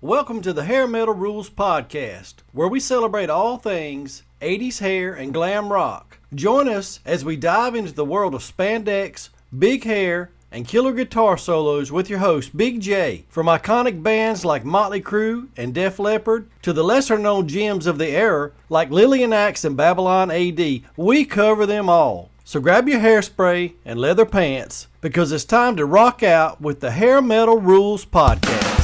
Welcome to the Hair Metal Rules Podcast, where we celebrate all things 80s hair and glam rock. Join us as we dive into the world of spandex, big hair, and killer guitar solos with your host, Big J. From iconic bands like Motley Crue and Def Leppard to the lesser-known gems of the era like Lillian Axe and Babylon AD, we cover them all. So grab your hairspray and leather pants because it's time to rock out with the Hair Metal Rules Podcast.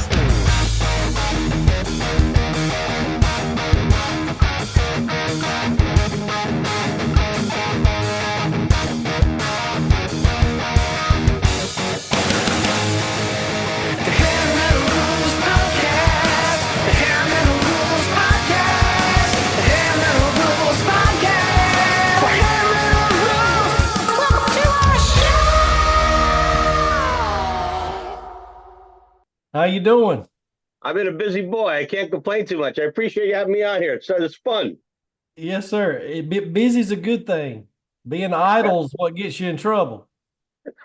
How you doing? I've been a busy boy. I can't complain too much. I appreciate you having me on here. It's fun. Yes, sir. Busy's a good thing. Being idle is what gets you in trouble.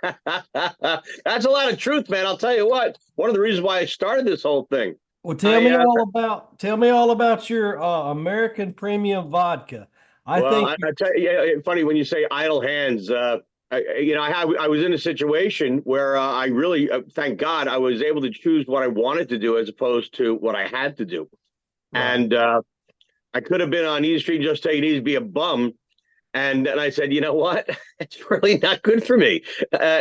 That's a lot of truth, man. I'll tell you what. One of the reasons why I started this whole thing. Well, tell me all about your American Premium Vodka. I tell you, it's funny when you say idle hands. I was in a situation where I really, thank God, I was able to choose what I wanted to do as opposed to what I had to do. Right. And I could have been on Easy Street, just take it easy, be a bum. And I said, you know what? It's really not good for me.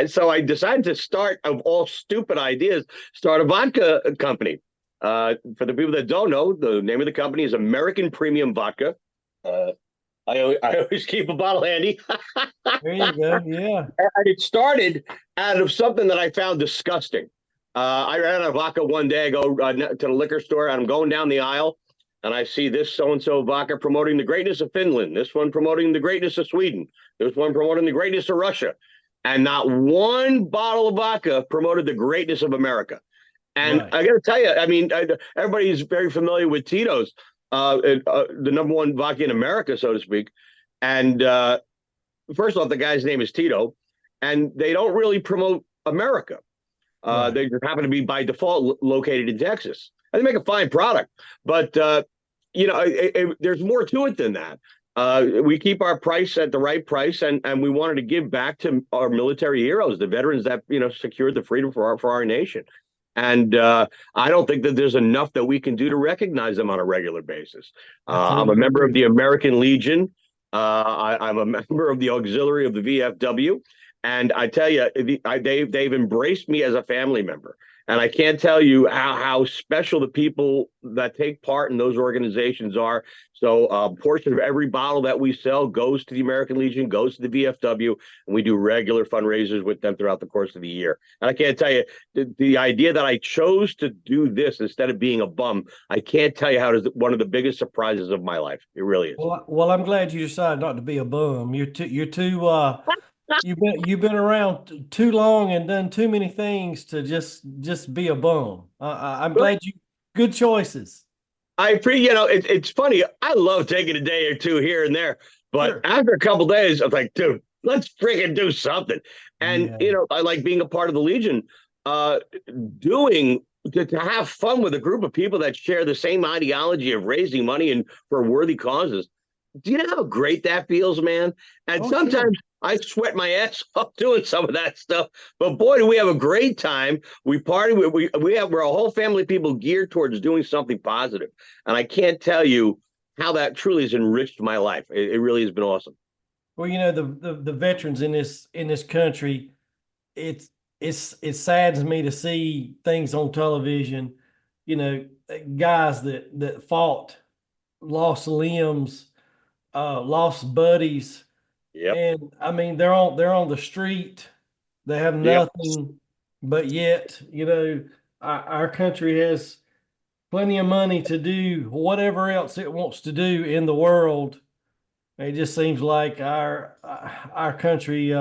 So I decided to start, of all stupid ideas, start a vodka company. For the people that don't know, the name of the company is American Premium Vodka. I always keep a bottle handy. There you go. Yeah. And it started out of something that I found disgusting. I ran out of vodka one day. I go to the liquor store and I'm going down the aisle and I see this so-and-so vodka promoting the greatness of Finland. This one promoting the greatness of Sweden. This one promoting the greatness of Russia. And not one bottle of vodka promoted the greatness of America. And right. I got to tell you, I mean, everybody's very familiar with Tito's. The number one vodka in America, so to speak. And first off, the guy's name is Tito, and they don't really promote America. Right. They just happen to be by default located in Texas. And they make a fine product, but there's more to it than that. We keep our price at the right price, and we wanted to give back to our military heroes, the veterans that secured the freedom for our nation. And I don't think that there's enough that we can do to recognize them on a regular basis. I'm a member of the American Legion. I'm a member of the auxiliary of the VFW. And I tell you, they've embraced me as a family member. And I can't tell you how special the people that take part in those organizations are. So a portion of every bottle that we sell goes to the American Legion, goes to the VFW, and we do regular fundraisers with them throughout the course of the year. And I can't tell you, the idea that I chose to do this instead of being a bum, I can't tell you how it is one of the biggest surprises of my life. It really is. Well, I'm glad you decided not to be a bum. You've been around too long and done too many things to just be a bum. I'm glad good choices. I appreciate, it's funny. I love taking a day or two here and there, but sure. After a couple of days, I was like, dude, let's freaking do something. And, I like being a part of the Legion, to have fun with a group of people that share the same ideology of raising money and for worthy causes. Do you know how great that feels, man? And sometimes sure. I sweat my ass off doing some of that stuff, but boy, do we have a great time. We party. We're a whole family of people geared towards doing something positive. And I can't tell you how that truly has enriched my life. It really has been awesome. Well, the veterans in this country, it saddens me to see things on television, guys that fought, lost limbs, lost buddies. Yep. And I mean, they're on the street. They have nothing, but yet, our country has plenty of money to do whatever else it wants to do in the world. It just seems like our country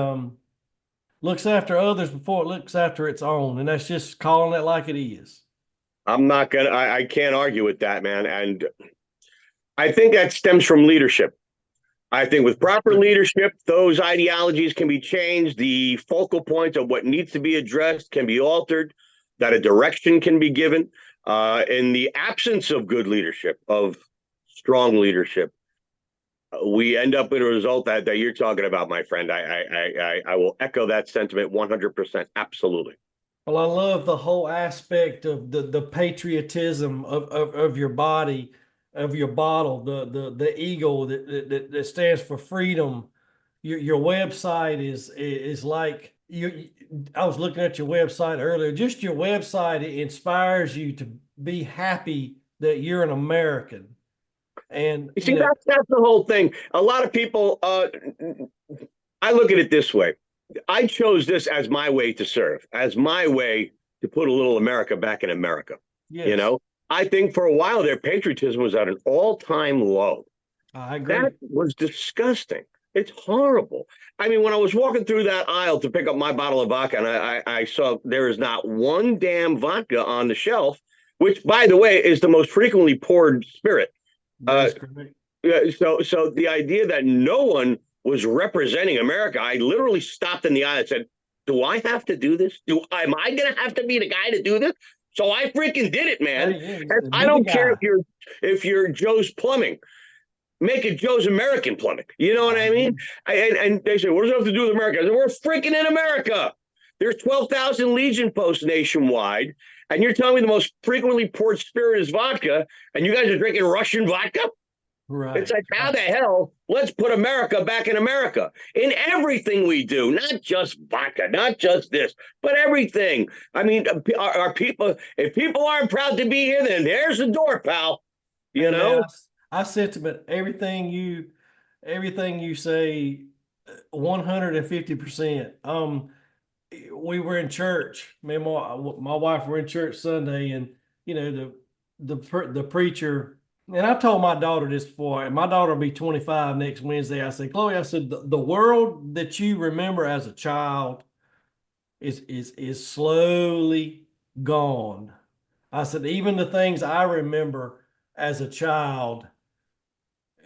looks after others before it looks after its own, and that's just calling it like it is. I can't argue with that, man. And I think that stems from leadership. I think with proper leadership, those ideologies can be changed. The focal point of what needs to be addressed can be altered, that a direction can be given. In the absence of good leadership, of strong leadership, we end up with a result that you're talking about, my friend. I will echo that sentiment 100%. Absolutely. Well, I love the whole aspect of the patriotism of your body, of your bottle, the eagle that stands for freedom. Your website is like you. I was looking at your website earlier. Just your website, it inspires you to be happy that you're an American. And You see, that's the whole thing. A lot of people, I look at it this way. I chose this as my way to serve, as my way to put a little America back in America. You yes, know, I think for a while their patriotism was at an all-time low. I agree. That was disgusting. It's horrible. I mean, when I was walking through that aisle to pick up my bottle of vodka, and I saw there is not one damn vodka on the shelf, which, by the way, is the most frequently poured spirit. That Uh, is correct. so the idea that no one was representing America, I literally stopped in the aisle and said, "Do I have to do this? Am I going to have to be the guy to do this?" So I freaking did it, man. Hey, And I be the don't care guy. if you're Joe's Plumbing, make it Joe's American Plumbing. You know what I mean? And they say, "What does it have to do with America?" I said, "We're freaking in America. There's 12,000 Legion posts nationwide, and you're telling me the most frequently poured spirit is vodka, and you guys are drinking Russian vodka?" It's Right. like, how the hell? Let's put America back in America in everything we do, not just vodka, not just this, but everything. I mean, our people, if people aren't proud to be here, then there's the door, pal. You Hey man, know? I sentiment everything you say 150%. We were in church. Me and my wife were in church Sunday, and you know the preacher. And I've told my daughter this before, and my daughter will be 25 next Wednesday. I said, Chloe, I said, the world that you remember as a child is slowly gone. I said, even the things I remember as a child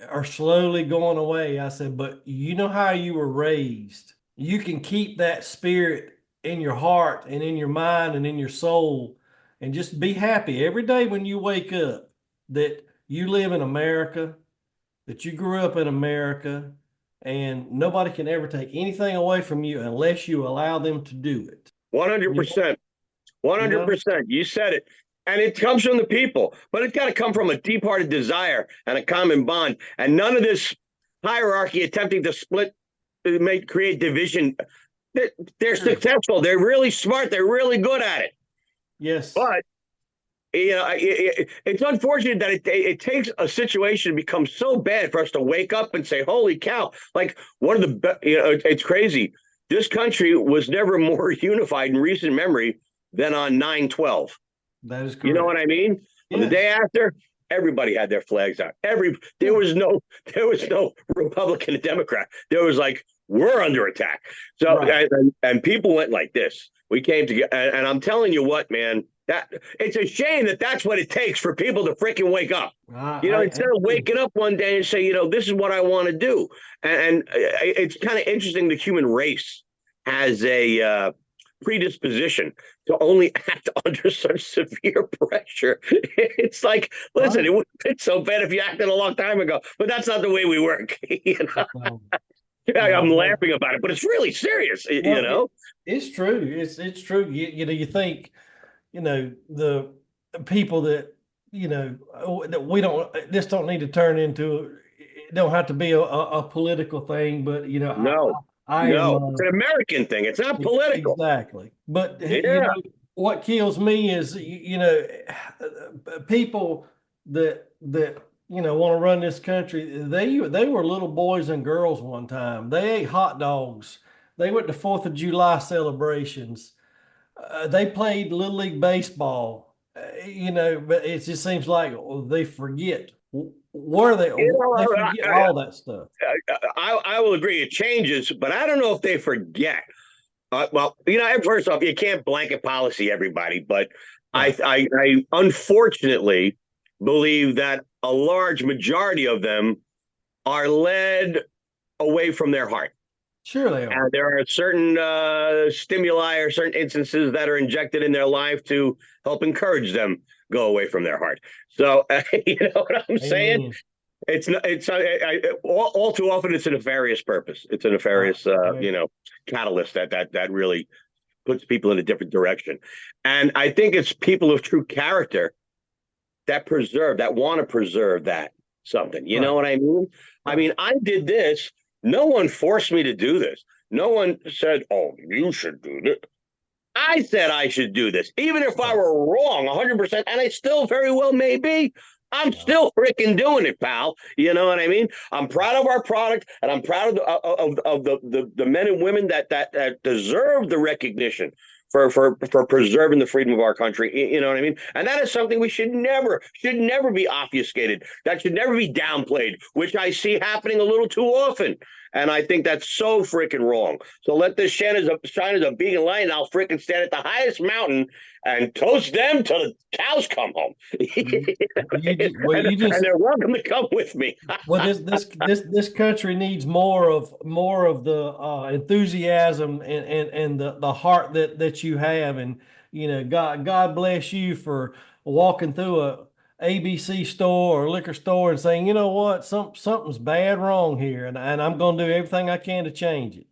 are slowly going away. I said, but you know how you were raised. You can keep that spirit in your heart and in your mind and in your soul, and just be happy every day when you wake up that you live in America, that you grew up in America, and nobody can ever take anything away from you unless you allow them to do it. You know, 100%. you know? 100%. You said it. And it comes from the people, but it's got to come from a deep hearted desire and a common bond. And none of this hierarchy attempting to split, create division. They're Sure. successful. They're really smart. They're really good at it. Yes. But it's unfortunate that it takes a situation to become so bad for us to wake up and say, "Holy cow!" Like one of the, it's crazy. This country was never more unified in recent memory than on 9/12. That is You know what correct. I mean? On the day Yes. after, everybody had their flags out. There Yeah. was no Republican and Democrat. There was like, we're under attack. So Right. and people went like this. We came together, and I'm telling you what, man, that it's a shame that that's what it takes for people to freaking wake up. I Instead of agree. waking up one day and say, this is what I want to do. And it's kind of interesting. The human race has a predisposition to only act under such severe pressure. It's like, listen, Right. it would have been so bad if you acted a long time ago, but that's not the way we work. No, I'm no. laughing about it, but it's really serious. Well, it's true. It's true. You think, the people that, that we don't, this don't need to turn into, it don't have to be a political thing, but No, I am, no, it's an American thing. It's not political. exactly. But Yeah, what kills me is, people that want to run this country. They were little boys and girls one time. They ate hot dogs. They went to Fourth of July celebrations. They played Little League baseball. But it just seems like they forget where they forget all that stuff. I will agree. It changes, but I don't know if they forget. Well, first off, you can't blanket policy everybody, but Right. I unfortunately believe that a large majority of them are led away from their heart. Sure they are. And there are certain stimuli or certain instances that are injected in their life to help encourage them go away from their heart. So you know what I'm saying? Amen. It's not. It's all too often. It's a nefarious purpose. It's a nefarious, Yeah. catalyst that really puts people in a different direction. And I think it's people of true character that want to preserve that something. You know Right. what I mean? I Right. mean, I did this. No one forced me to do this. No one said, "Oh, you should do this." I said I should do this, even if I Right. were wrong 100%, and I still very well may be. I'm Right. still freaking doing it, pal. You know what I mean? I'm proud of our product, and I'm proud of the men and women that deserve the recognition for preserving the freedom of our country. You know what I mean? And that is something we should never be obfuscated. That should never be downplayed, which I see happening a little too often. And I think that's so freaking wrong. So let this shine as a beacon light, and I'll freaking stand at the highest mountain and toast them till the cows come home. Well, and, you and just they're welcome to come with me. well, this country needs more of the enthusiasm and the heart that you have, and God bless you for walking through a ABC store or liquor store and saying, you know what, something's bad wrong here, and I'm going to do everything I can to change it.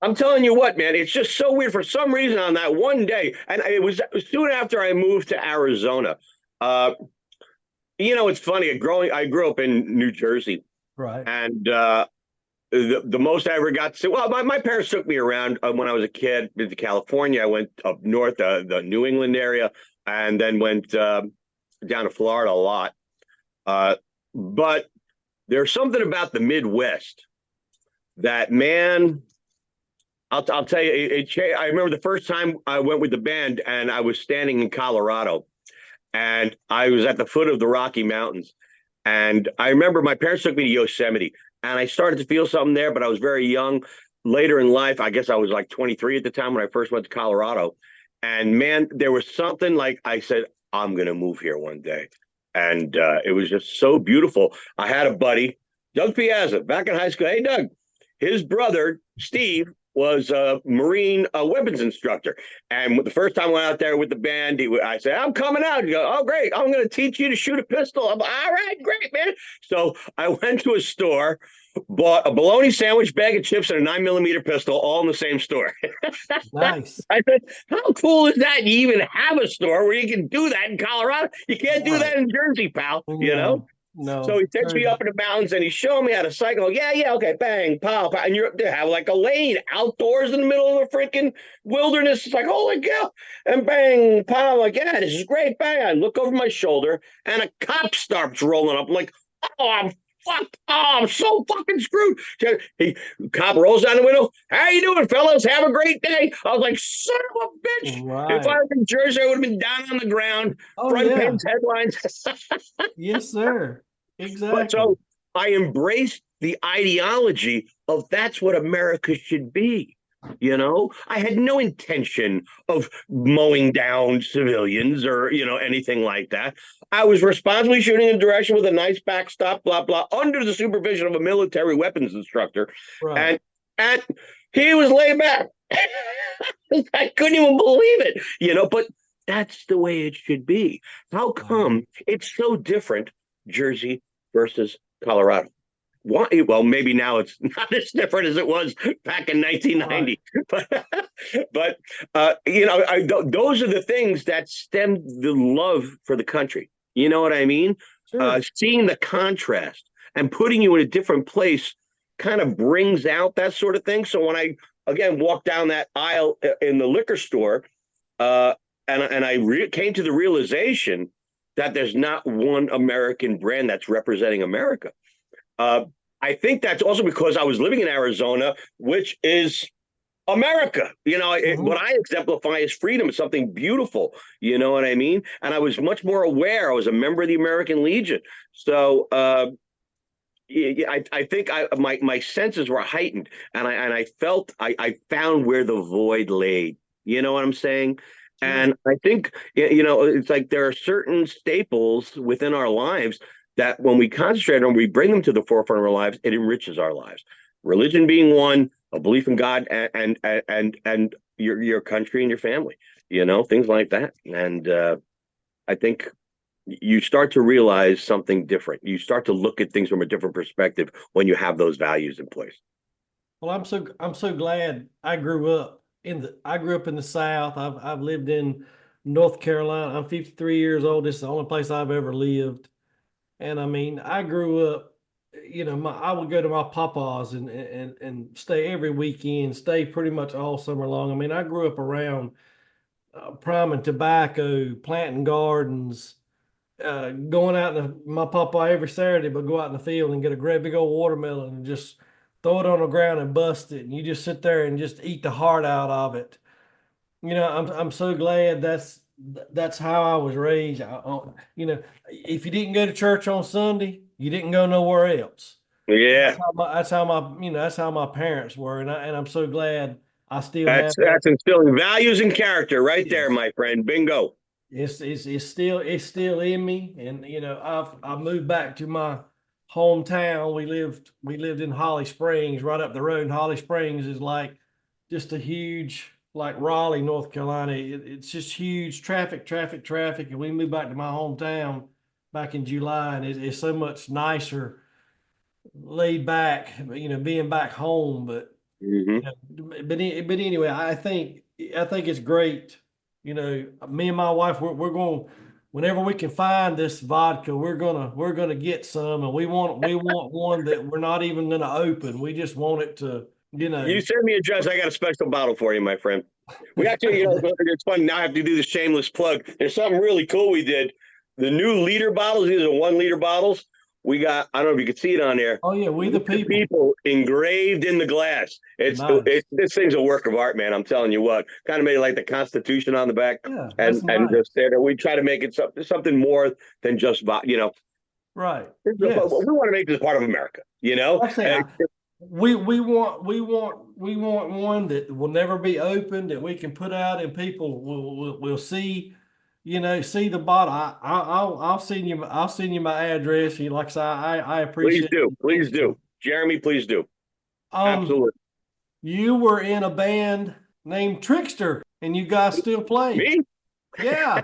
I'm telling you what, man, it's just so weird. For some reason, on that one day, and it was soon after I moved to Arizona. Uh, it's funny. I grew up in New Jersey, Right. and the most I ever got to see. Well, my parents took me around when I was a kid to California. I went up north, the New England area, and then went down to Florida a lot. But there's something about the Midwest that, man, I'll tell you. I remember the first time I went with the band, and I was standing in Colorado, and I was at the foot of the Rocky Mountains. And I remember my parents took me to Yosemite, and I started to feel something there, but I was very young. Later in life, I guess I was like 23 at the time when I first went to Colorado. And man, there was something like I said, I'm going to move here one day. And it was just so beautiful. I had a buddy, Doug Piazza, back in high school. Hey, Doug, his brother, Steve, was a Marine weapons instructor. And the first time I went out there with the band, I said, I'm coming out. He goes, oh, great. I'm going to teach you to shoot a pistol. I'm like, all right, great, man. So I went to a store, bought a bologna sandwich, bag of chips, and a 9mm pistol, all in the same store. Nice. I said, how cool is that? You even have a store where you can do that in Colorado. You can't do Right. that in Jersey, pal, you know? No, So no. he takes me up in the mountains and he's showing me how to cycle. Yeah, yeah, okay, bang, pow, pow. And they have like a lane outdoors in the middle of the freaking wilderness. It's like, holy cow. And bang, pow. I'm like, yeah, this is great. Bang. I look over my shoulder and a cop starts rolling up. I'm like, oh, I'm fucked. Oh, I'm so fucking screwed. Cop rolls down the window. How you doing, fellas? Have a great day. I was like, son of a bitch. If I Right. was in Jersey, I would have been down on the ground, Oh front yeah. page headlines. Yes, sir. But Exactly. so I embraced the ideology of that's what America should be. I had no intention of mowing down civilians or, anything like that. I was responsibly shooting in direction with a nice backstop, blah, blah, under the supervision of a military weapons instructor. Right. And he was laid back. I couldn't even believe it, but that's the way it should be. How Wow. come it's so different, Jersey versus Colorado? Why? Well, maybe now it's not as different as it was back in Right. 1990, but those are the things that stem the love for the country. You know what I mean? Sure. Seeing the contrast and putting you in a different place kind of brings out that sort of thing. So when I again walked down that aisle in the liquor store, uh, and I came to the realization that there's not one American brand that's representing America. Uh, I think that's also because I was living in Arizona, which is America. What Hmm. I exemplify is freedom. It's something beautiful. You know what I mean? And I was much more aware. I was a member of the American Legion. So I think my senses were heightened, and I felt I found where the void lay. You know what I'm saying? Sure. And I think it's like there are certain staples within our lives that when we concentrate on, we bring them to the forefront of our lives, it enriches our lives. Religion being one, a belief in God, and your country and your family. Things like that. And I think you start to realize something different. You start to look at things from a different perspective when you have those values in place. Well, I'm so glad I grew up in the South. I've lived in North Carolina. I'm 53 years old. This is the only place I've ever lived. And I mean, I grew up, I would go to my papa's and stay every weekend, stay pretty much all summer long. I mean, I grew up around priming tobacco, planting gardens, going out my papa every Saturday, but go out in the field and get a great big old watermelon and just throw it on the ground and bust it. And you just sit there and just eat the heart out of it. I'm so glad that's how I was raised. If you didn't go to church on Sunday, you didn't go nowhere else. Yeah, That's how my parents were, and I'm so glad I still have that. that's instilling values and character right there, Yes. my friend. Bingo. It's still in me, and I've moved back to my hometown. We lived in Holly Springs, right up the road. And Holly Springs is like just a huge, like Raleigh, North Carolina. It's just huge traffic, traffic, traffic. And we moved back to my hometown back in July, and it's so much nicer, laid back, being back home. But Hmm. but anyway, I think it's great. Me and my wife, we're going whenever we can find this vodka, we're gonna get some, and we want one that we're not even gonna open. We just want it to, you You know. send me a address. I got a special bottle for you, my friend. We actually, it's fun. Now I have to do this shameless plug. There's something really cool we did. The new liter bottles, these are 1 liter bottles. We got, I don't know if you can see it on there. Oh yeah, we We the the people. people engraved in the glass. Nice. This thing's a work of art, man. I'm telling you what. Kind of made it like the Constitution on the back, Yeah, and that's just nice. there. We try to make it something more than just Right. we Yes. want to make this part of America. Like I say, we want one that will never be opened, that we can put out and people will see, see the bottle. I'll send you my address. Like I say, I Please appreciate do, it please immensely. do, Jeremy. Please do. Um, Absolutely. you were in a band named Trixter, and you guys still play. Me? Yeah,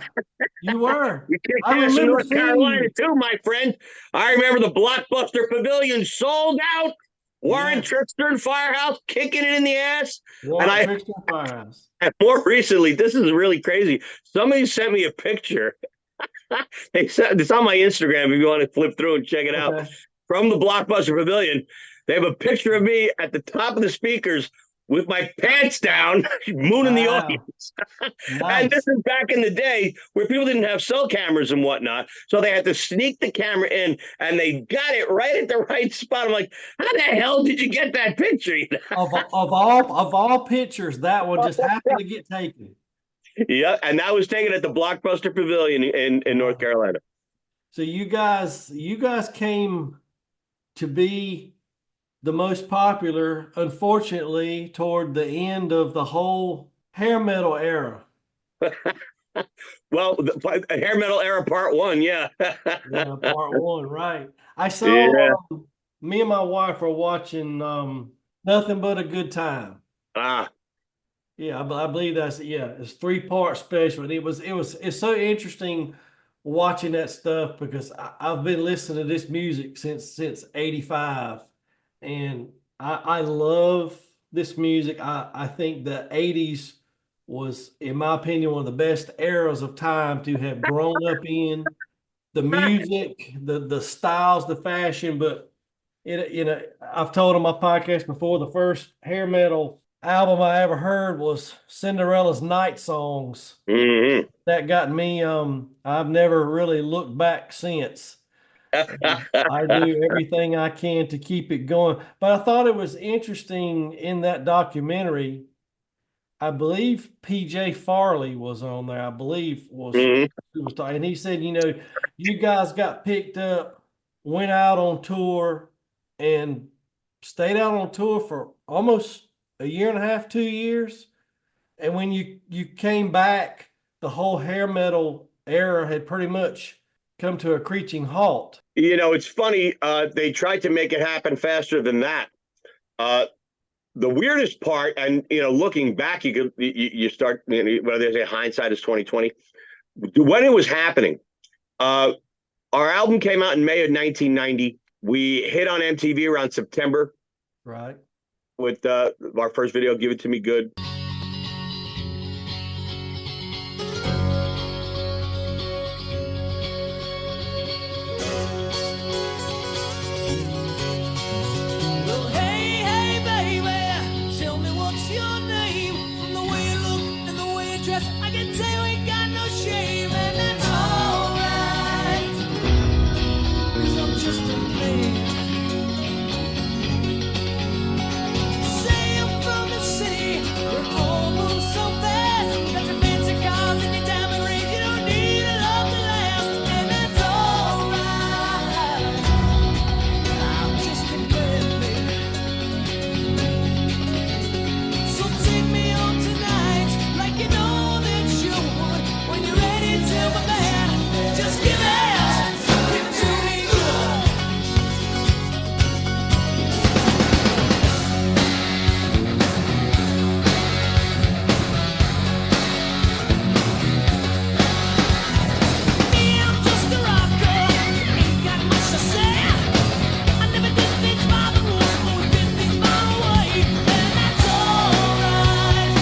you were. We kicked I ass in remember North seeing Carolina you. too, my friend. I remember the Blockbuster Pavilion sold out. Warren Yes, Trixter and Firehouse kicking it in the ass. And Warrant Trixter Firehouse. and more recently, this is really crazy. Somebody sent me a picture. They said it's on my Instagram if you want to flip through and check it out. Okay. From the Blockbuster Pavilion, they have a picture of me at the top of the speakers with my pants down, mooning the Wow. audience. And this Nice. is back in the day where people didn't have cell cameras and whatnot. So they had to sneak the camera in and they got it right at the right spot. I'm like, how the hell did you get that picture? Of all pictures, that one just happened to get taken. Yeah. And that was taken at the Blockbuster Pavilion in North Wow. Carolina. So you guys came to be the most popular, unfortunately, toward the end of the whole hair metal era. Well, the hair metal era part one. Yeah. Yeah, part one, right. I saw Yeah. me and my wife were watching Nothing But a Good Time. Ah, Yeah, I believe it's 3 part special. And it's so interesting watching that stuff because I've been listening to this music since '85. And I love this music. I think the '80s was, in my opinion, one of the best eras of time to have grown up in. The music, the styles, the fashion. But I've told on my podcast before, the first hair metal album I ever heard was Cinderella's Night Songs. hmm. That got me. I've never really looked back since. And I do everything I can to keep it going. But I thought it was interesting in that documentary. I believe PJ Farley was on there. I believe was Hmm. who was talking, and he said, you guys got picked up, went out on tour, and stayed out on tour for almost a year and a half, 2 years. And when you came back, the whole hair metal era had pretty much come to a screeching halt. It's funny. They tried to make it happen faster than that. Uh, the weirdest part, and looking back, you start. Whether they say hindsight is 2020. When it was happening, Uh, our album came out in May of 1990. We hit on MTV around September. Right. With our first video, Give It To Me Good. Well, hey, baby, tell me what's your name? From the way you look and the way you dress, I can tell you ain't got no shame, and that's alright, 'cause I'm just a man. Say I'm from the city, where it all moves so fast. You got your fancy cars and your diamond rings, you don't need a love to last, and that's alright. I'm just a man, baby. So take me on tonight, like you know that you would. When you're ready, tell me that. Just give it to me good. Me, I'm just a rocker, ain't got much to say. I never did things by the rules, always did things my way, and that's alright,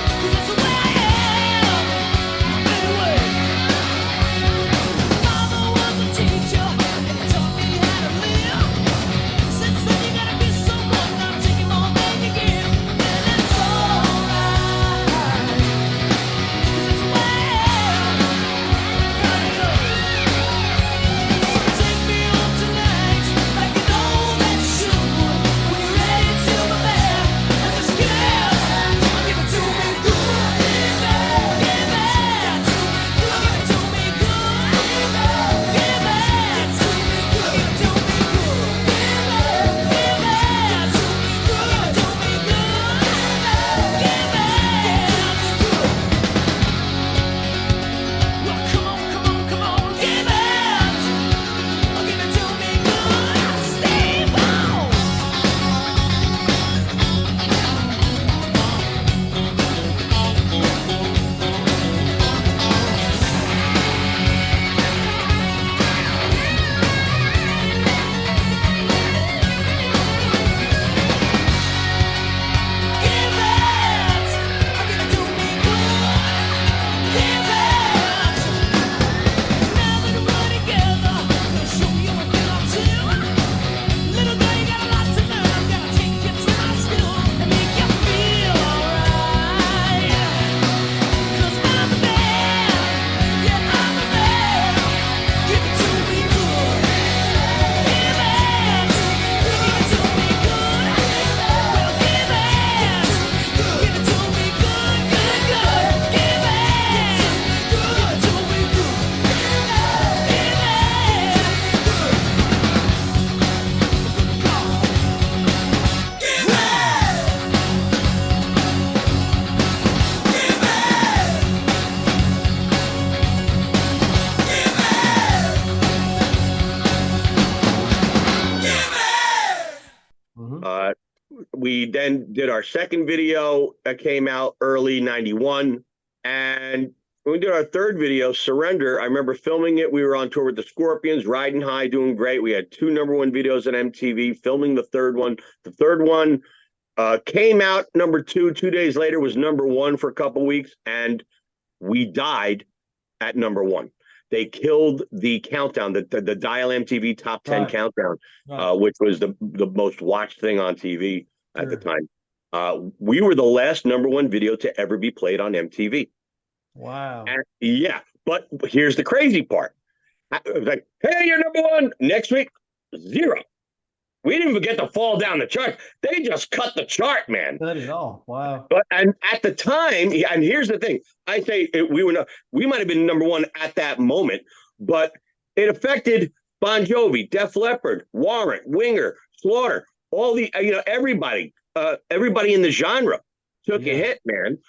'cause that's the way I am, anyway. Father was a teacher, and he taught me how to live. Said, son, you gotta be someone, not taking more than you give, and that's alright, 'cause that's the way I am. Take me on tonight, like you know that you would. When you're ready, tell me that. And just give it to me good. Give it to me good. Give it to me good. Give it to me good. Give it to me good. Give it to me good. Well, come on, give it. Give it to me good, Steve. Give it. Give it to me good. Give it. Now that we're together, I'll show you what I'm to. Little girl, you got a lot to learn. I'm gonna take you to my school and make you feel alright. 'Cause I'm the man, yeah, I'm the man. Give it to me good. Give it to me good. Well, give it to me good, good, good. Give it to me good. We then did our second video that came out early 91. And when we did our third video, Surrender, I remember filming it. We were on tour with the Scorpions, riding high, doing great. We had 2 #1 videos on MTV, filming the third one. The third one came out #2. 2 days later was #1 for a couple weeks. And we died at #1. They killed the countdown, the Dial MTV Top 10 Right. countdown, Right. which was the most watched thing on TV at the Sure. time. We were the last #1 video to ever be played on MTV. Wow. And, yeah, but here's the crazy part. It was like, hey, you're #1. Next week, 0. We didn't even get to fall down the chart. They just cut the chart, man. Cut it off. Wow. But and at the time, and here's the thing: I say we might have been #1 at that moment, but it affected Bon Jovi, Def Leppard, Warrant, Winger, Slaughter, all the everybody in the genre took a hit, man.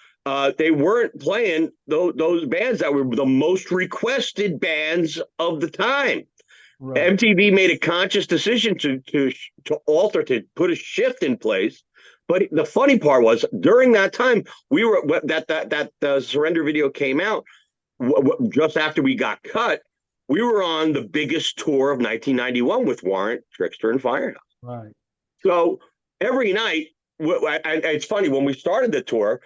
They weren't playing those bands that were the most requested bands of the time. Right. MTV made a conscious decision to alter, to put a shift in place. But the funny part was, during that time, we were that Surrender video came out. just after we got cut, we were on the biggest tour of 1991 with Warrant, Trixter, and Firehouse. Right. So every night, and it's funny, when we started the tour,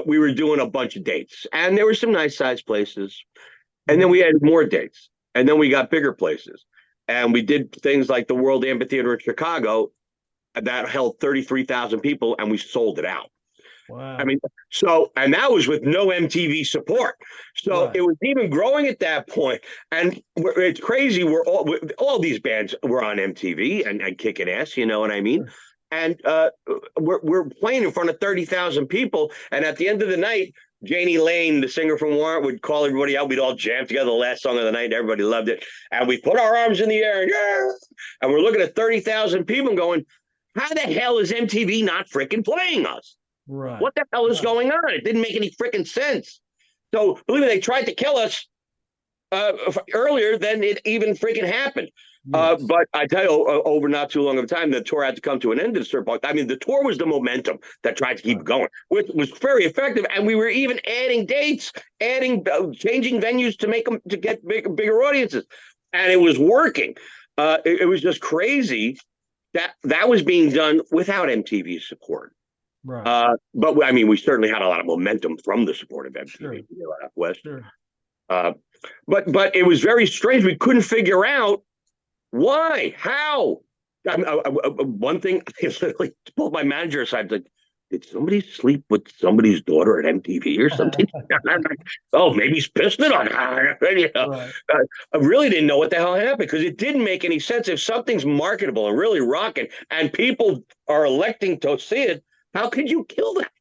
we were doing a bunch of dates, and there were some nice sized places. And then we had more dates, and then we got bigger places. And we did things like the World Amphitheater in Chicago that held 33,000 people, and we sold it out. Wow. I mean, and that was with no MTV support. So It was even growing at that point. And it's crazy. All these bands were on MTV and kicking ass, you know what I mean? Sure. And we're playing in front of 30,000 people. And at the end of the night, Janie Lane, the singer from Warrant, would call everybody out. We'd all jam together the last song of the night, and everybody loved it. And we put our arms in the air, and we're looking at 30,000 people going, how the hell is MTV not freaking playing us? Right. What the hell is going on? It didn't make any freaking sense. So, believe me, they tried to kill us earlier than it even freaking happened. Yes. But I tell you, over not too long of a time, the tour had to come to an end at a certain point. I mean, the tour was the momentum that tried to keep going, which was very effective. And we were even adding dates, changing venues to make them to get bigger audiences, and it was working. It was just crazy that was being done without MTV's support. Right. But I mean, we certainly had a lot of momentum from the support of MTV. Sure. Out west. Sure. But it was very strange. We couldn't figure out why, how. One thing, I literally pulled my manager aside, like, did somebody sleep with somebody's daughter at MTV or something? Oh, maybe he's pissed it on her. You know? Right. I really didn't know what the hell happened, because it didn't make any sense. If something's marketable and really rocking and people are electing to see it, how could you kill that?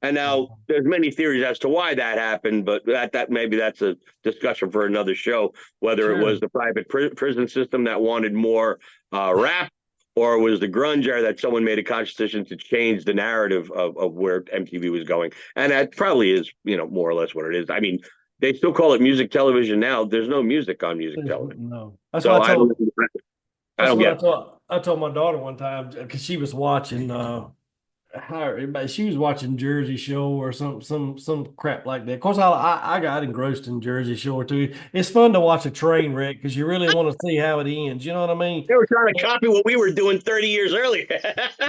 And now there's many theories as to why that happened, but that maybe that's a discussion for another show, whether it was the private prison system that wanted more rap, or it was the grunge era that someone made a conscious decision to change the narrative of where MTV was going. And that probably is, more or less what it is. I mean, they still call it music television now. There's no music on music television. No. That's so what I don't get it. I told my daughter one time, because she was watching she was watching Jersey Shore or some crap like that. Of course, I got engrossed in Jersey Shore too. It's fun to watch a train wreck because you really want to see how it ends. You know what I mean? They were trying to copy what we were doing 30 years earlier.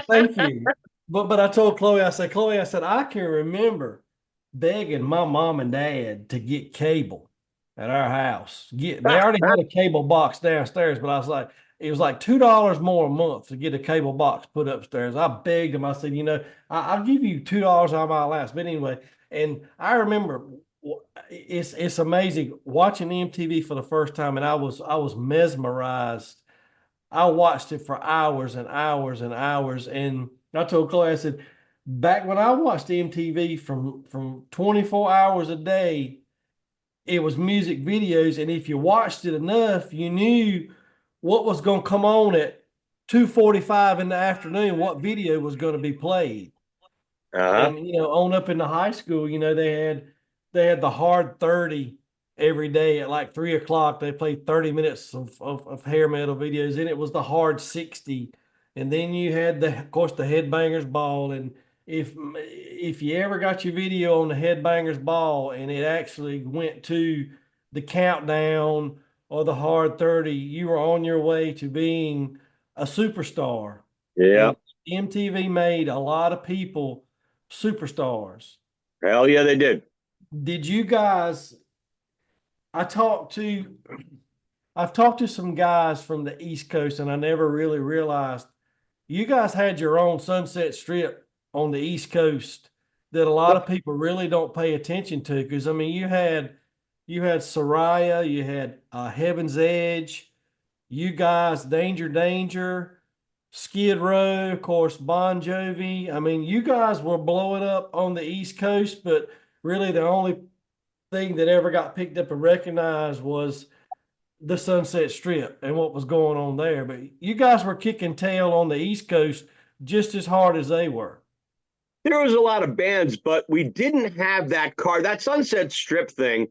Thank you. But I told Chloe, I said, I can remember begging my mom and dad to get cable at our house. They already had a cable box downstairs, but I was like, it was like $2 more a month to get a cable box put upstairs. I begged them. I said, I'll give you $2 out of my allowance. But anyway, and I remember it's amazing watching MTV for the first time, and I was mesmerized. I watched it for hours and hours and hours. And I told Chloe, I said, back when I watched MTV from 24 hours a day, it was music videos. And if you watched it enough, you knew what was going to come on at 2:45 in the afternoon, what video was going to be played. And on up in the high school, they had the hard 30 every day at like 3:00. They played 30 minutes of hair metal videos, and it was the hard 60. And then you had of course the Headbangers Ball. And if you ever got your video on the Headbangers Ball and it actually went to the countdown or the hard 30, you were on your way to being a superstar. Yeah. And MTV made a lot of people superstars. Hell yeah, they did. Did you guys, I've talked to some guys from the East Coast, and I never really realized you guys had your own Sunset Strip on the East Coast that a lot of people really don't pay attention to. Because, I mean, you had Soraya, you had Heaven's Edge, you guys, Danger, Skid Row, of course, Bon Jovi. I mean, you guys were blowing up on the East Coast, but really the only thing that ever got picked up and recognized was the Sunset Strip and what was going on there. But you guys were kicking tail on the East Coast just as hard as they were. There was a lot of bands, but we didn't have that Sunset Strip thing.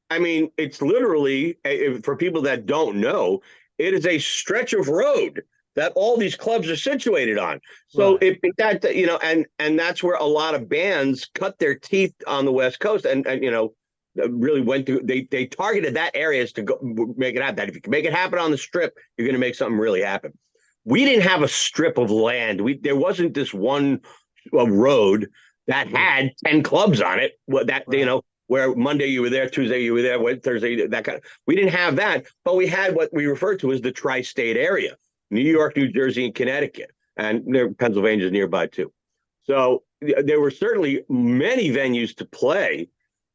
I mean, it's literally, for people that don't know, it is a stretch of road that all these clubs are situated on. So and that's where a lot of bands cut their teeth on the West Coast. And really went through. They targeted that areas to go make it happen. That if you can make it happen on the Strip, you're going to make something really happen. We didn't have a strip of land. There wasn't this one road that had 10 clubs on it. Where Monday you were there, Tuesday you were there, Thursday that kind of. We didn't have that, but we had what we refer to as the tri-state area: New York, New Jersey, and Connecticut, and Pennsylvania's nearby too. So there were certainly many venues to play,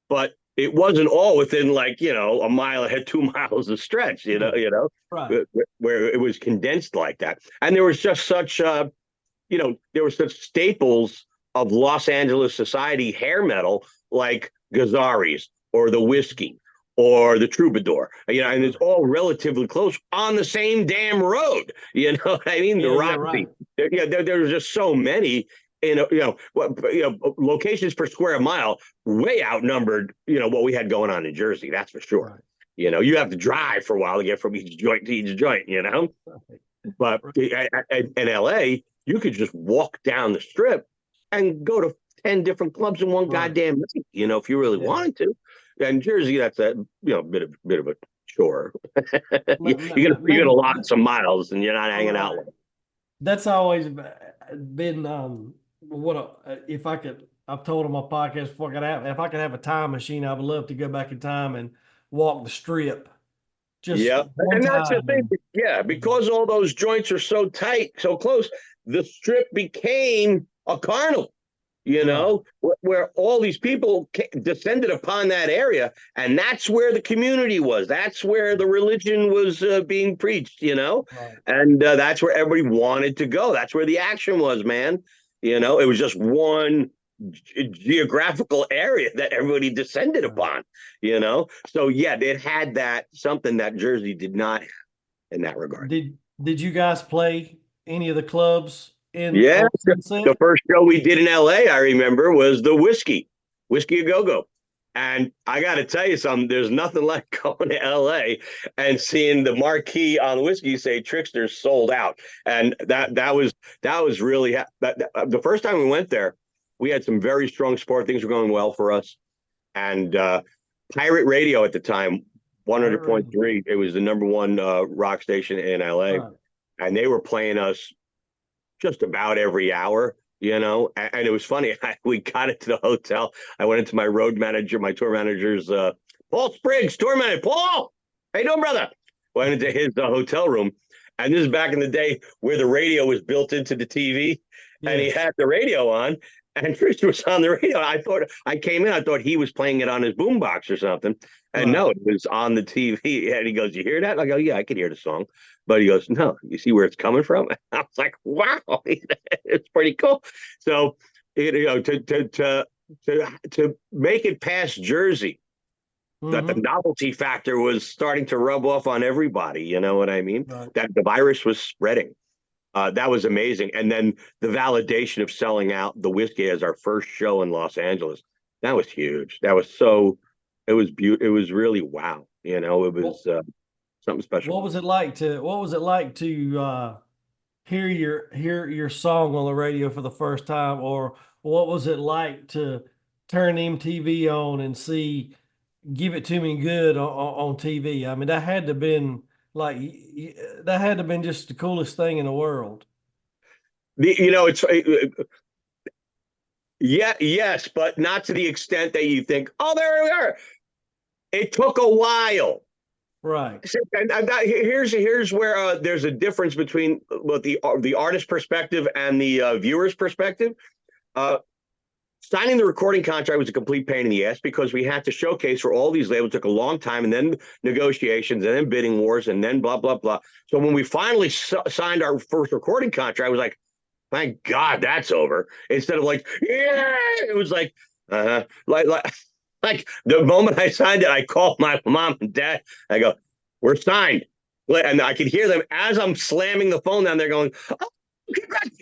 but it wasn't all within a mile ahead, 2 miles of stretch. Right. Where it was condensed like that, and there was just such there were such staples of Los Angeles society hair metal like Gazzari's or the Whiskey or the Troubadour, and it's all relatively close on the same damn road. You know what I mean? The Roxy. Right. There was just so many locations per square mile way outnumbered, what we had going on in Jersey. That's for sure. Right. You have to drive for a while to get from each joint to each joint, But in LA, you could just walk down the Strip and go to 10 different clubs in one goddamn night, if you really wanted to. And Jersey, that's a bit of a chore. You're gonna lot some miles, and you're not hanging out. That's always been if I could. I've told on my podcast if I could have a time machine, I would love to go back in time and walk the Strip. Just and that's the thing. Yeah, because all those joints are so tight, so close, the Strip became a carnival. Where all these people descended upon that area, and that's where the community was. That's where the religion was being preached, right. And that's where everybody wanted to go. That's where the action was, man. It was just one geographical area that everybody descended upon, So yeah, it had that something that Jersey did not have in that regard. Did you guys play any of the clubs? The first show we did in LA, I remember, was the Whiskey A Go-Go. And I got to tell you something, there's nothing like going to LA and seeing the marquee on Whiskey say Trixter sold out. And that was really, the first time we went there, we had some very strong support. Things were going well for us. And Pirate Radio at the time, 100.3, it was the number one rock station in LA. Right. And they were playing us just about every hour, and it was funny. We got into the hotel. I went into my tour manager's, Paul Spriggs, tour manager. Paul, how you doing, brother? Went into his hotel room. And this is back in the day where the radio was built into the TV. Yes. And he had the radio on, and Trixter was on the radio. I thought he was playing it on his boombox or something. And no, it was on the TV. And he goes, "You hear that?" I go, "Yeah, I can hear the song." But he goes, "No, you see where it's coming from?" I was like, "Wow, it's pretty cool." So, to make it past Jersey, that the novelty factor was starting to rub off on everybody. You know what I mean? Right. That the virus was spreading. That was amazing. And then the validation of selling out the Whiskey as our first show in Los Angeles. That was huge. That was it was beautiful. It was really wow. It was something special. What was it like to hear your song on the radio for the first time, or what was it like to turn MTV on and see Give It To Me Good on TV? I mean, that had to have been just the coolest thing in the world. Yes, but not to the extent that you think, oh, there we are. It took a while. Right. And here's where there's a difference between what the artist perspective and the viewer's perspective. Signing the recording contract was a complete pain in the ass because we had to showcase for all these labels. It took a long time, and then negotiations, and then bidding wars, and then blah, blah, blah. So when we finally signed our first recording contract, I was like, thank God that's over. Instead of like, yeah, it was like the moment I signed it, I called my mom and dad. I go, "We're signed." And I could hear them as I'm slamming the phone down there going, "Oh, congrats."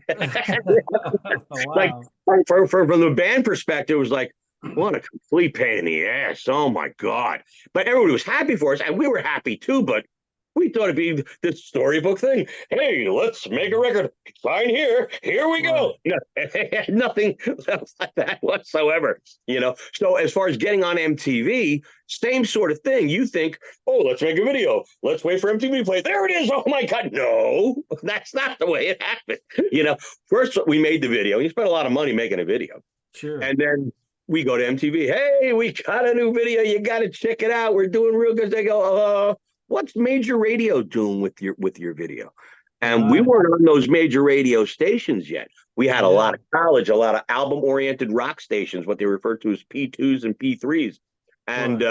Wow. Like from the band perspective, it was like, what a complete pain in the ass. Oh my God. But everybody was happy for us, and we were happy too, but We thought it'd be this storybook thing. Hey, let's make a record. Sign here. Here we go. No, nothing like that whatsoever. So as far as getting on MTV, same sort of thing. You think, oh, let's make a video. Let's wait for MTV to play. There it is. Oh my God. No, that's not the way it happened. First we made the video. You spent a lot of money making a video. Sure. And then we go to MTV. Hey, we got a new video. You got to check it out. We're doing real good. They go, what's major radio doing with your video? And we weren't on those major radio stations yet. We had a lot of college, a lot of album-oriented rock stations, what they refer to as P2s and P3s. And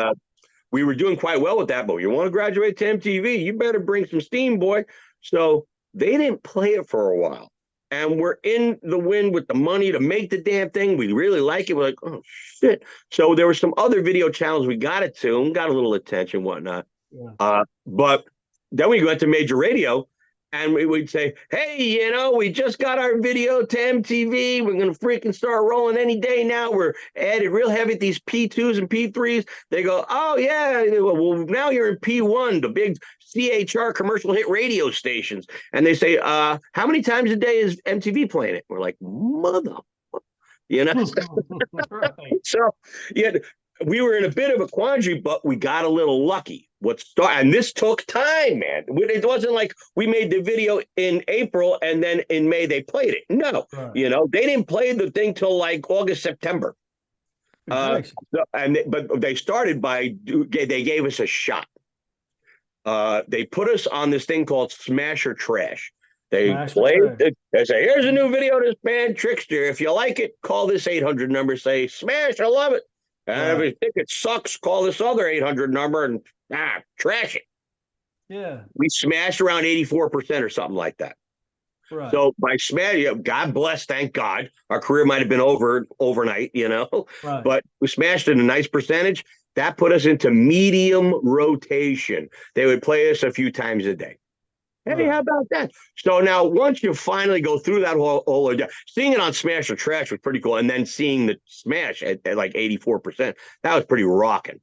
we were doing quite well with that. But you want to graduate to MTV, you better bring some steam, boy. So they didn't play it for a while. And we're in the wind with the money to make the damn thing. We really like it. We're like, oh, shit. So there were some other video channels we got it to and got a little attention, whatnot. Yeah. But then we went to major radio and we would say, hey, we just got our video to MTV. We're going to freaking start rolling any day now. We're added real heavy at these P2s and P3s. They go, oh, yeah. Well, now you're in P1, the big CHR commercial hit radio stations. And they say, how many times a day is MTV playing it? We're like, mother. Right. So, yeah. We were in a bit of a quandary, but we got a little lucky. And this took time, man. It wasn't like we made the video in April and then in May they played it. No, they didn't play the thing till like August, September. But they started they gave us a shot. They put us on this thing called Smash or Trash. They they say, here's a new video of this band Trixter. If you like it, call this 800 number, say, smash, I love it. And if you think it sucks, call this other 800 number and trash it. Yeah. We smashed around 84% or something like that. Right. So by smash, God bless, thank God. Our career might have been over overnight, right. But we smashed it a nice percentage. That put us into medium rotation. They would play us a few times a day. Hey, how about that? So now, once you finally go through that whole seeing it on Smash or Trash was pretty cool, and then seeing the Smash at like 84%, that was pretty rocking.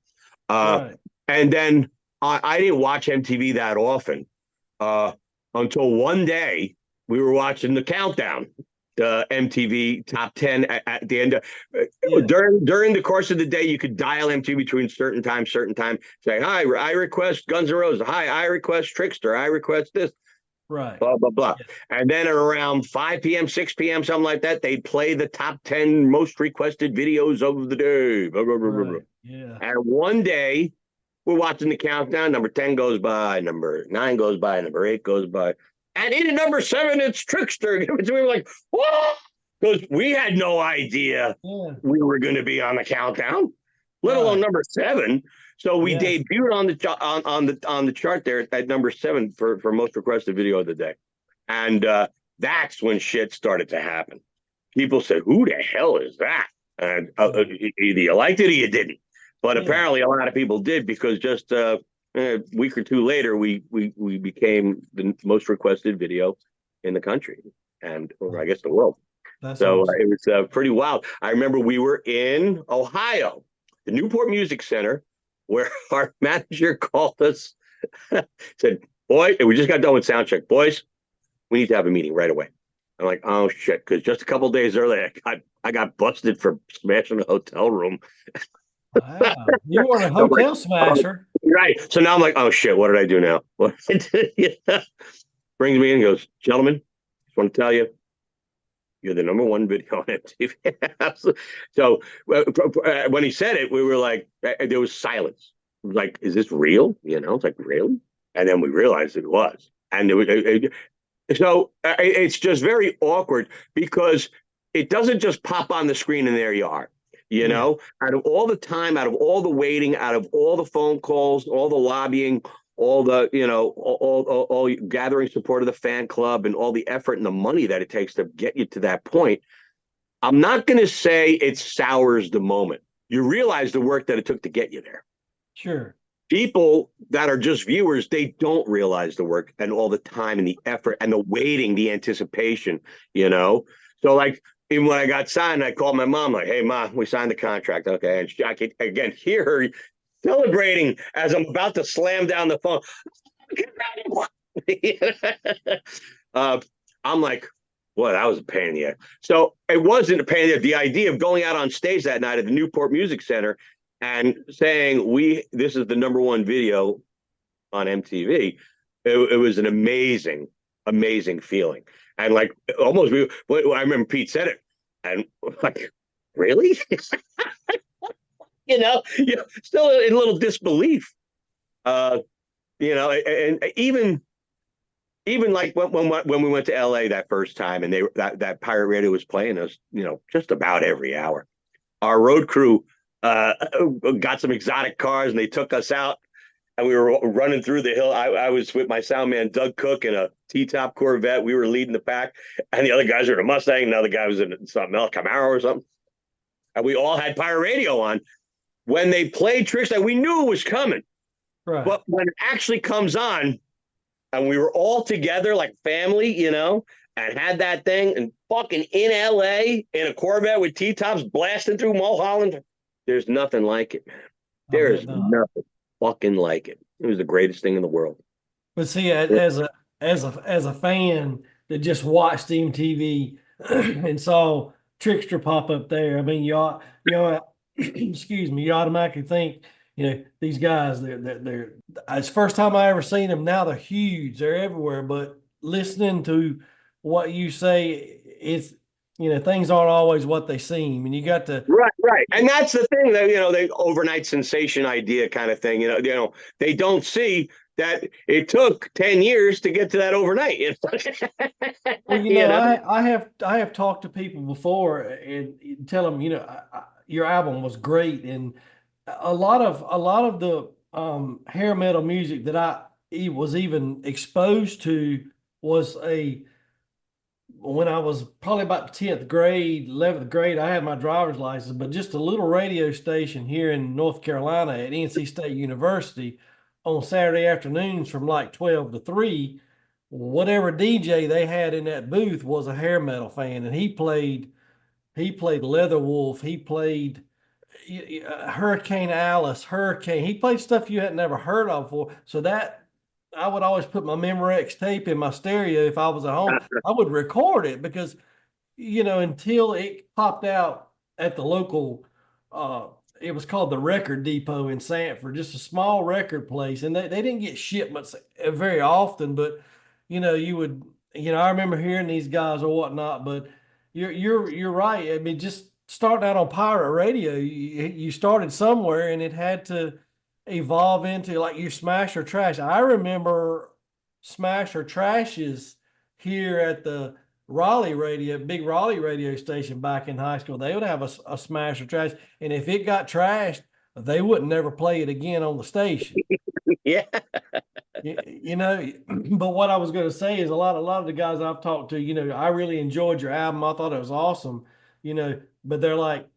Right. And then I didn't watch MTV that often until one day we were watching the countdown, the MTV Top 10 at the end of during the course of the day. You could dial MTV between certain time. Say, hi, I request Guns N' Roses. Hi, I request Trixter. I request this. Right. Blah, blah, blah. Yeah. And then at around 5 p.m., 6 p.m., something like that, they'd play the top 10 most requested videos of the day. Blah, blah, blah, blah, blah. Yeah. And one day, we're watching the countdown. Number 10 goes by. Number 9 goes by. Number 8 goes by. And in number 7, it's Trixter. So we were like, what? Because we had no idea we were going to be on the countdown, let alone number 7. So we debuted on the chart there at number 7 for most requested video of the day. And that's when shit started to happen. People said, who the hell is that? And either you liked it or you didn't. But apparently a lot of people did, because just a week or two later, we became the most requested video in the country, or I guess the world. That's awesome. It was pretty wild. I remember we were in Ohio, the Newport Music Center, where our manager called us, said, boy, we just got done with sound check. Boys, we need to have a meeting right away. I'm like, oh, shit, because just a couple of days earlier, I got busted for smashing a hotel room. Wow. You were a hotel smasher. Right. So now I'm like, oh, shit, what did I do now? Brings me in and goes, gentlemen, just want to tell you, you're the number 1 video on MTV. So when he said it, we were like, there was silence. Like, is this real? It's like, really? And then we realized it was. And it's just very awkward, because it doesn't just pop on the screen and there you are. Out of all the time, out of all the waiting, out of all the phone calls, all the lobbying, all the, all gathering support of the fan club and all the effort and the money that it takes to get you to that point, I'm not going to say it sours the moment. You realize the work that it took to get you there. Sure. People that are just viewers, they don't realize the work and all the time and the effort and the waiting, the anticipation, So like, even when I got signed, I called my mom, like, hey, Mom, we signed the contract. Okay. And I could, again, hear her celebrating as I'm about to slam down the phone. uh, I'm like, well, that was a pain in the ass. So it wasn't a pain in the ass. The idea of going out on stage that night at the Newport Music Center and saying this is the #1 video on MTV, it was an amazing, amazing feeling. And like almost, I remember Pete said it, and like, really, still in a little disbelief. And even like when we went to LA that first time, and that pirate radio was playing us, just about every hour. Our road crew got some exotic cars, and they took us out, and we were running through the hill. I was with my sound man Doug Cook in a T-top Corvette. We were leading the pack, and the other guys were in a Mustang. Another guy was in something else, Camaro or something. And we all had pirate radio on. When they played Trixter, we knew it was coming. Right. But when it actually comes on, and we were all together like family, and had that thing, and fucking in LA in a Corvette with T-tops blasting through Mulholland, there's nothing like it, man. There is nothing fucking like it. It was the greatest thing in the world. But see, as a fan that just watched MTV and saw Trixter pop up there, I mean, excuse me, you automatically think, these guys, they're it's the first time I ever seen them. Now they're huge, they're everywhere. But listening to what you say, it's, things aren't always what they seem, and you got to right, and that's the thing that the overnight sensation idea kind of thing. They don't see that it took 10 years to get to that overnight. Well, I have talked to people before and tell them, your album was great, and a lot of the hair metal music that I was even exposed to was when I was probably about 10th grade, 11th grade. I had my driver's license, but just a little radio station here in North Carolina at NC State University on Saturday afternoons from like 12 to 3, whatever DJ they had in that booth was a hair metal fan, and he played Leatherwolf, he played Hurricane Alice, he played stuff you had never heard of before. So that I would always put my Memorex tape in my stereo. If I was at home, I would record it because, until it popped out at the local, it was called the Record Depot in Sanford, just a small record place. And they didn't get shipments very often, but, you would, I remember hearing these guys or whatnot, but you're right. I mean, just starting out on pirate radio, you started somewhere, and it had to evolve into like your Smash or Trash. I remember Smash or Trashes here at the big Raleigh radio station back in high school. They would have a Smash or Trash, and if it got trashed, they wouldn't never play it again on the station. Yeah. But what I was going to say is a lot of the guys I've talked to, I really enjoyed your album. I thought it was awesome, but they're like,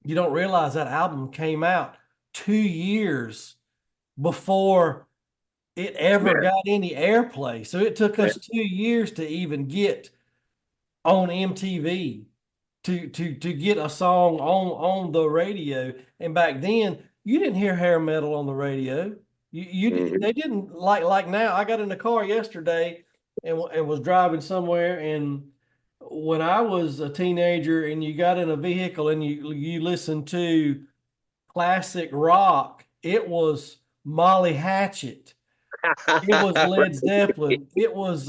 you don't realize that album came out 2 years before it ever got any airplay. So it took us 2 years to even get on MTV to get a song on the radio. And back then you didn't hear hair metal on the radio. They didn't like now. I got in the car yesterday and was driving somewhere, and when I was a teenager and you got in a vehicle and you listened to classic rock, it was Molly Hatchet, it was Led Zeppelin, it was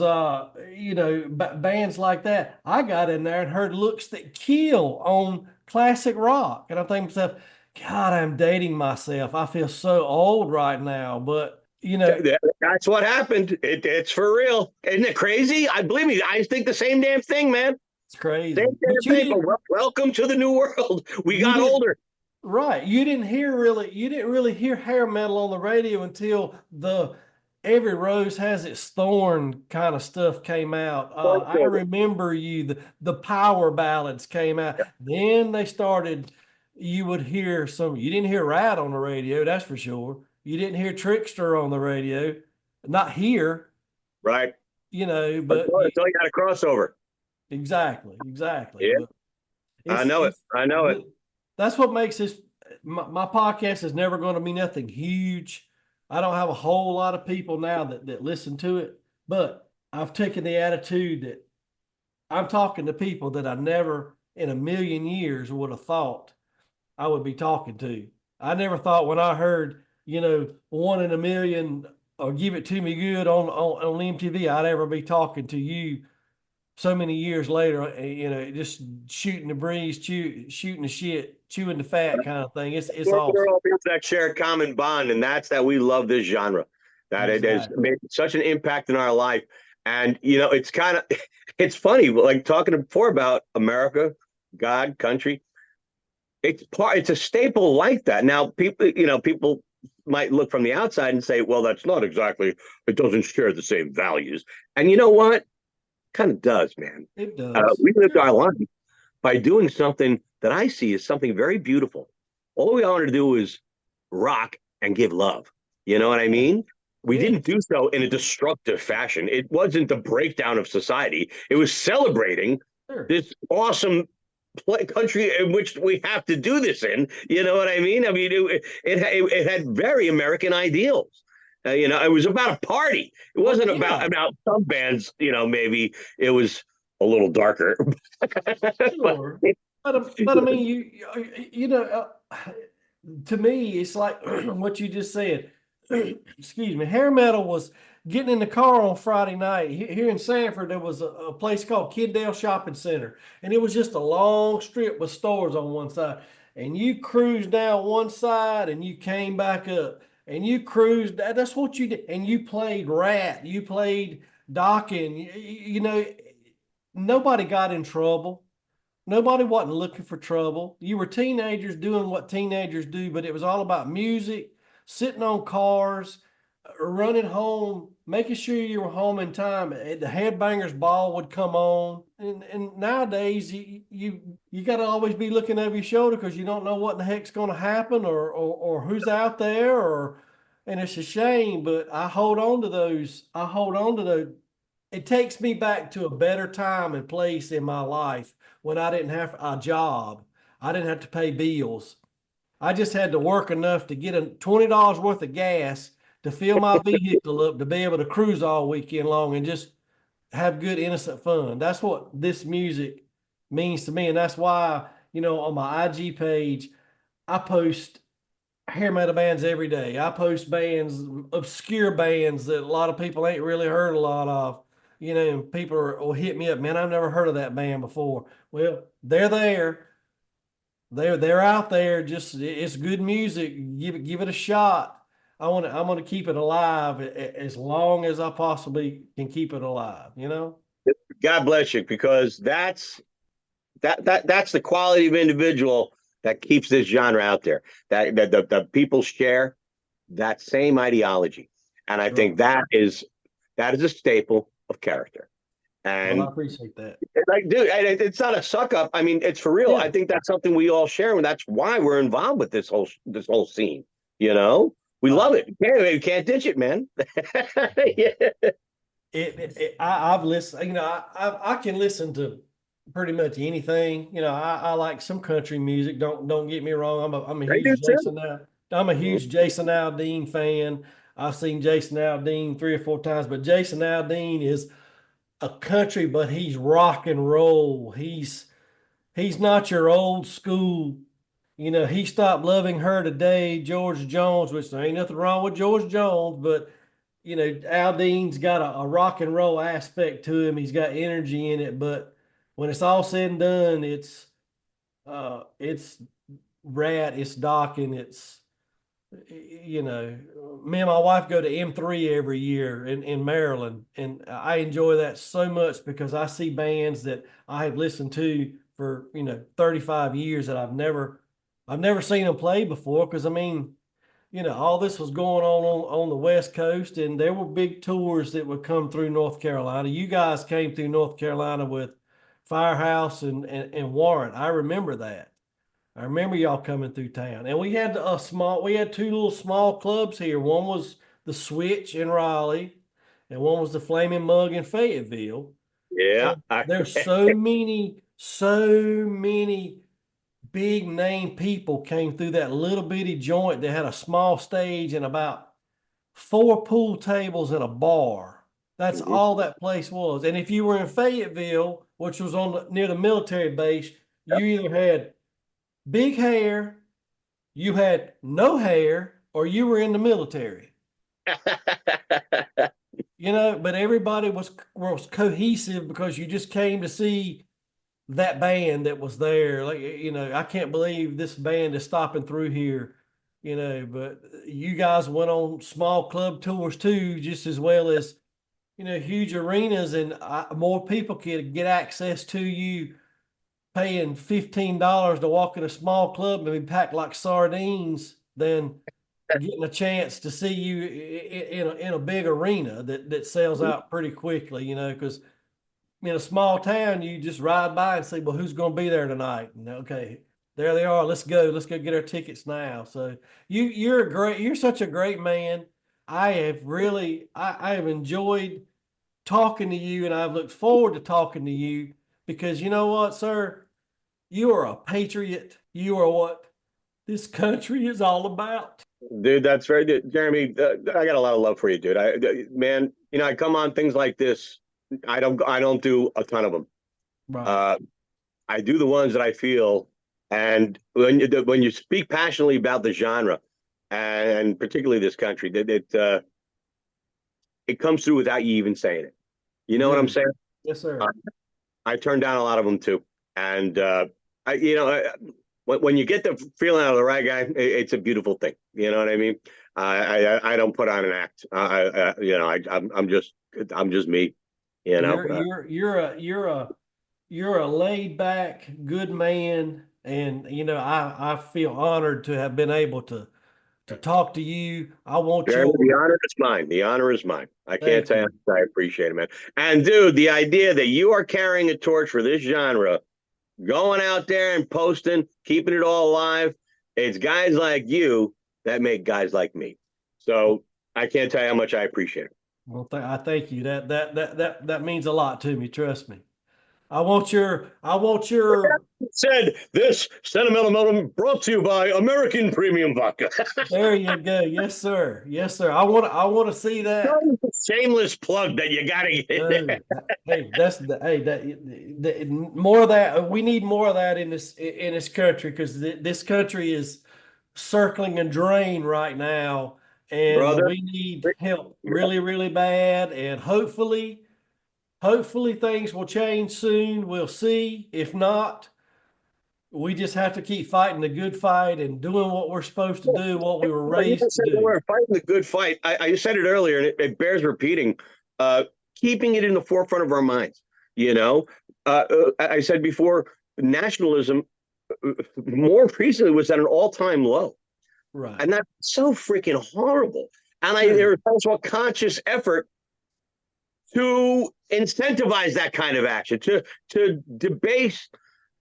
bands like that. I got in there and heard Looks That Kill on classic rock, and I'm thinking to myself, God, I'm dating myself. I feel so old right now, but that's what happened. It's for real. Isn't it crazy? Believe me, I think the same damn thing, man. It's crazy. Same damn thing, but welcome to the new world. We got older. Right. You didn't really hear hair metal on the radio until the Every Rose Has Its Thorn kind of stuff came out. I remember the power ballads came out. Yeah. Then they started, you would hear you didn't hear Rat on the radio, that's for sure. You didn't hear Trixter on the radio, not here. Right. But until you got a crossover. Exactly. Yeah. I know it. That's what makes this, my podcast is never going to be nothing huge. I don't have a whole lot of people now that listen to it, but I've taken the attitude that I'm talking to people that I never in a million years would have thought I would be talking to. I never thought when I heard, 1 in a million or give it to me good on MTV, I'd ever be talking to you so many years later, just shooting the breeze, shooting the shit, chewing the fat kind of thing. It's We're awesome. all people that share a common bond, and that's that we love this genre. That it has Exactly. made such an impact in our life. And it's kind of it's funny, like talking before about America, God, country. It's a staple like that. Now, people might look from the outside and say, well, that's not exactly, it doesn't share the same values. And you know what? Kind of does, man. It does. We lived Yeah. our life by doing something that I see as something very beautiful. All we wanted to do is rock and give love. You know what I Yeah. mean? We Yeah. didn't do so in a destructive fashion. It wasn't the breakdown of society. It was celebrating Sure. this awesome country in which we have to do this in. You know what I mean? I mean, it had very American ideals. It was about a party. It Well, wasn't yeah, about some bands. Maybe it was a little darker. But sure. But I mean, to me, it's like what you just said. Excuse me. Hair metal was getting in the car on Friday night here in Sanford. There was a place called Kiddale Shopping Center, and it was just a long strip with stores on one side. And you cruised down one side, and you came back up, and you cruised. That's what you did. And you played Rat. You played Docking. Nobody got in trouble. Nobody wasn't looking for trouble. You were teenagers doing what teenagers do, but it was all about music, sitting on cars, running home, making sure you were home in time. The Headbangers Ball would come on, and nowadays you got to always be looking over your shoulder because you don't know what in the heck's going to happen or who's out there and it's a shame. But I hold on to those. I hold on to those. It takes me back to a better time and place in my life when I didn't have a job. I didn't have to pay bills. I just had to work enough to get a $20 worth of gas to fill my vehicle up to be able to cruise all weekend long and just have good innocent fun. That's what this music means to me. And that's why, on my IG page, I post hair metal bands every day. I post bands, obscure bands that a lot of people ain't really heard a lot of. And people will hit me up, man. I've never heard of that band before. Well, they're there. They're out there. Just it's good music. Give it a shot. I'm gonna keep it alive as long as I possibly can keep it alive. God bless you, because that's the quality of individual that keeps this genre out there. That the people share that same ideology, and I Right. think that is a staple of character. Well, I And appreciate that. like, dude, it's not a suck up. I mean, it's for real. Yeah. I think that's something we all share, and that's why we're involved with this whole scene. We love Right. it. We can't ditch it, man. Yeah. I've listened. I can listen to pretty much anything. I like some country music. Don't get me wrong. I'm a I do huge too. Jason Aldean fan. I've seen Jason Aldean 3 or 4 times, but Jason Aldean is a country, but he's rock and roll. He's not your old school. He stopped loving her today, George Jones, which there ain't nothing wrong with George Jones, but Aldean's got a rock and roll aspect to him. He's got energy in it, but when it's all said and done, it's Rat, it's Docking, it's me and my wife go to M3 every year in Maryland, and I enjoy that so much because I see bands that I have listened to for 35 years that I've never seen them play before. Because I mean, all this was going on the West Coast, and there were big tours that would come through North Carolina. You guys came through North Carolina with Firehouse and Warrant. I remember that. I remember y'all coming through town, and we had two little small clubs here. One was the Switch in Raleigh, and one was the Flaming Mug in Fayetteville. Yeah. And there's so many big name people came through that little bitty joint that had a small stage and about 4 pool tables and a bar. That's all that place was. And if you were in Fayetteville, which was near the military base, you either had big hair, you had no hair, or you were in the military. But everybody was cohesive because you just came to see that band that was there. Like, I can't believe this band is stopping through here, but you guys went on small club tours too, just as well as, huge arenas, and more people could get access to you paying $15 to walk in a small club and be packed like sardines than getting a chance to see you in a big arena that sells out pretty quickly, because in a small town, you just ride by and say, well, who's going to be there tonight? And okay, there they are. Let's go. Let's go get our tickets now. So you're such a great man. I have enjoyed talking to you, and I've looked forward to talking to you because you know what, sir? You are a patriot. You are what this country is all about. Dude, that's right. Jeremy, I got a lot of love for you, dude. Man, I come on things like this. I don't do a ton of them. Right. I do the ones that I feel, and when you speak passionately about the genre, and particularly this country, that it comes through without you even saying it. You know what I'm saying? Yes, sir. I turned down a lot of them too, and when you get the feeling out of the right guy, it's a beautiful thing. You know what I mean? I don't put on an act. I'm just me. You're a laid back, good man, and I feel honored to have been able to talk to you. I want Jeremy, your the honor is mine. The honor is mine. I can't thank tell you you. how much I appreciate it, man. And dude, the idea that you are carrying a torch for this genre, going out there and posting, keeping it all alive, it's guys like you that make guys like me. So I can't tell you how much I appreciate it. Well, I thank you. That means a lot to me. Trust me. I want your. Said this sentimental moment brought to you by American Premium Vodka. There you go. Yes, sir. Yes, sir. I want to see that. Shameless plug that you got to get in No, there. hey, more of that. We need more of that in this country because this country is circling a drain right now, and Brother. we need help really, really bad. And hopefully things will change soon. We'll see. If not, we just have to keep fighting the good fight and doing what we're supposed to do, what we were You raised said to the do. word fighting the good fight. I said it earlier, and it bears repeating. Keeping it in the forefront of our minds. I said before, nationalism more recently was at an all-time low, Right. and that's so freaking horrible. And Sure. there was also a conscious effort to incentivize that kind of action, to debase,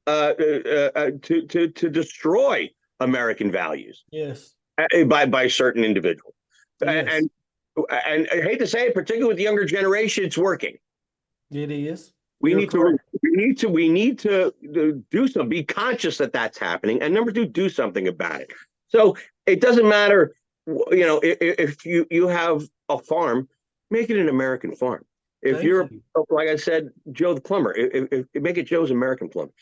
to destroy American values Yes. by certain individuals. Yes. And I hate to say it, particularly with the younger generation, it's working. It is. We You're need correct. we need to do something, be conscious that that's happening, and number two, do something about it. So it doesn't matter, if you have a farm, make it an American farm. If Thank you're, you. like I said, Joe the plumber, if make it Joe's American plumber.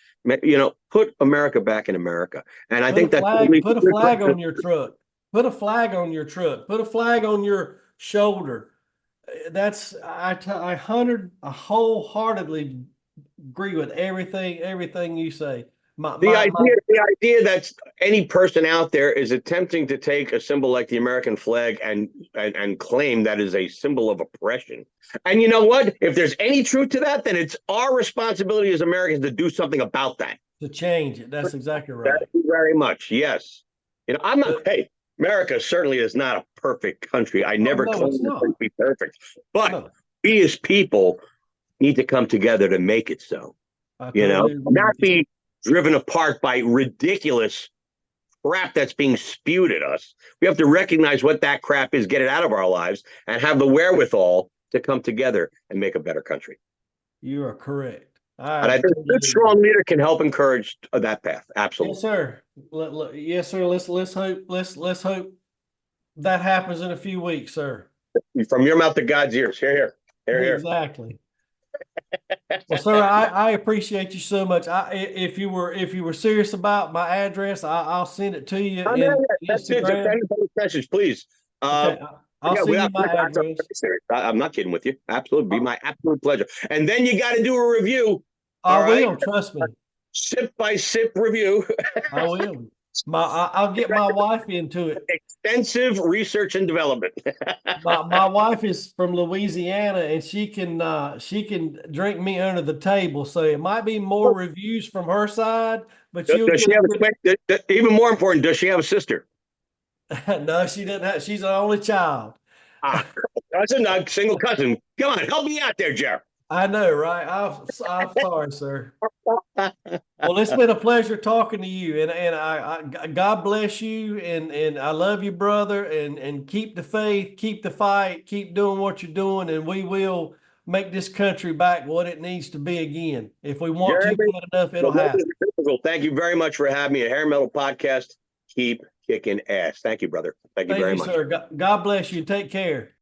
Put America back in America, and I think that's Put a flag on your truck. Put a flag on your truck. Put a flag on your shoulder. I wholeheartedly agree with everything you say. The idea that any person out there is attempting to take a symbol like the American flag and claim that is a symbol of oppression. And you know what? If there's any truth to that, then it's our responsibility as Americans to do something about that. To change it. That's exactly right. Thank you very much. Yes. I'm not, But hey, America certainly is not a perfect country. I never no, claimed it's it not. to be perfect. But No, we as people need to come together to make it so. I totally agree Not with you. be driven apart by ridiculous crap that's being spewed at us. We have to recognize what that crap is, get it out of our lives, and have the wherewithal to come together and make a better country. You are correct. And I think a good, strong leader can help encourage that path. Absolutely. Yes, sir. Yes, sir. Let's hope That happens in a few weeks, sir. From your mouth to God's ears. Here. Exactly. Well, sir, I appreciate you so much. If you were serious about my address, I'll send it to you Oh, in no, that's it. Just Instagram. send a message, please. Okay, I'll Yeah, send you my address. I'm not kidding with you. Absolutely. Be my absolute pleasure. And then you got to do a review. I All right. will, trust me. Sip by sip review. I will. I'll get my wife into it. Extensive research and development. My wife is from Louisiana, and she can drink me under the table. So it might be more reviews from her side, but you'll Does she get have even more important, does she have a sister? no, she doesn't have. She's an only child. Cousin, single cousin. Come on, help me out there, Jeff. I know, right? I'm sorry, sir. Well, it's been a pleasure talking to you, and I God bless you, and I love you, brother, and keep the faith, keep the fight, keep doing what you're doing, and we will make this country back what it needs to be again. If we want to Jeremy, bad enough, it'll happen. Thank you very much for having me at Hair Metal Podcast. Keep kicking ass. Thank you, brother. Thank you very much. Sir. God bless you. Take care.